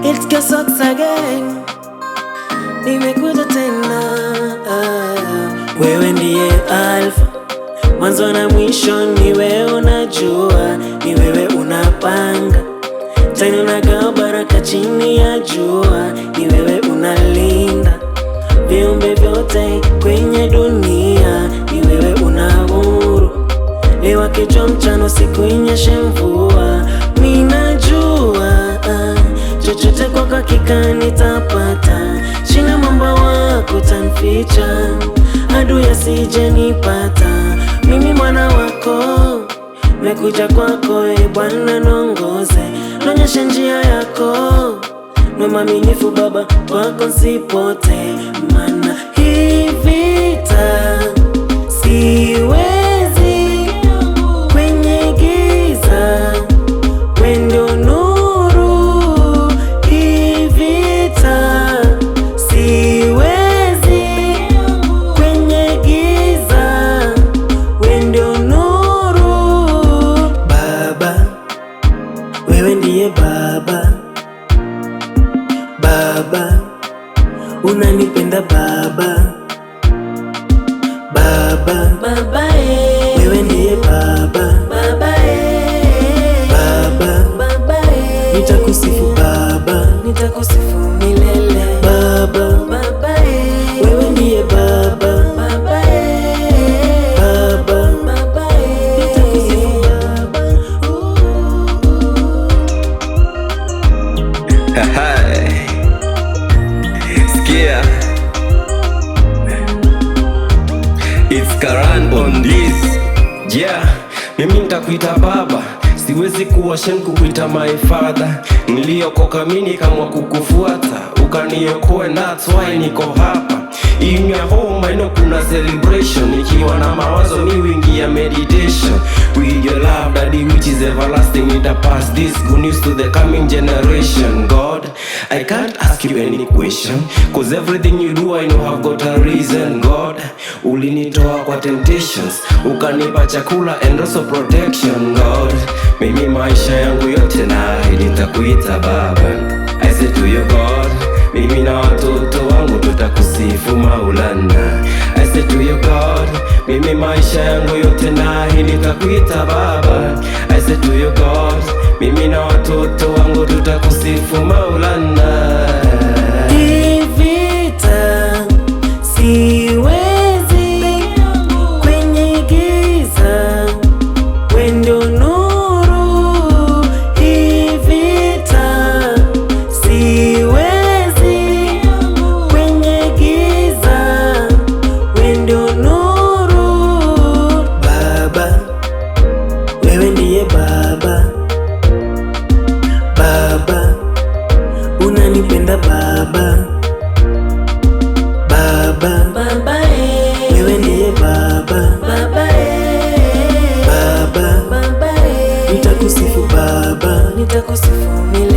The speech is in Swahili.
It's Kessox again, nimekuja tena. Wewe ndiye alfa, mwanzo na mwisho ni wewe unajua, ni wewe unapanga tena unagawa baraka chini ya jua, ni wewe unalinda viumbe vyote kwenye dunia, ni wewe unaamuru liwake mchana siku inyeshe mvua. Ninajua chochote kwako hakika nitapata, chini mwamba wako tanficha, adui asije nipata. Mimi mwana wako mekuja kwako, Bwana niongoze, nionyeshe njia yako, niwe mwaminifu Baba, kwako nisipote. Maana hii vita siwezi, kwenye giza wewe ndio nuru. Hii vita siwezi, kwenye giza wewe ndio nuru. Baba, wewe ndiye Baba. Baba, unanipenda Baba. Baba, Baba, wewe ndiye Baba. Baba, Baba, Baba, nitakusifu Baba, nitakusifu milele. Baba, Baba, wewe ndiye Baba. Baba, Baba, Baba, nitakusifu Baba. Skia, it's Karan on this. Yeah, mimi nitakuita baba, siwezi kuwa shem kukuita my father. Niliokoka mimi kama kukufuata, ukaniokoe, that's why niko hapa. In your home I know kuna celebration, ikiwa na mawazo ni wingi ya meditation. With your love daddy which is everlasting, ita pass this good news to the coming generation. God, I can't ask you any question, cause everything you do I know have got a reason. God, ulinitoa kwa temptations, ukanipa chakula and also protection. God, mimi maisha yangu yote na nitakuita baba. I say to you God, mimi na watoto wangu tutakusifu Maulana. I say to you God, mimi maisha yangu yote na nitakuita baba. I say to you God, mimi na watoto wangu tutakusifu Maulana. Hii vita siwezi, kwenye giza wewe ndio nuru. Hii vita siwezi, kwenye giza wewe ndio nuru. Baba, wewe ndiye Baba. Baba, unanipenda Baba. Baba, Baba, wewe ndiye Baba. Baba, Baba, Baba, nitakusifu Baba, nitakusifu milele.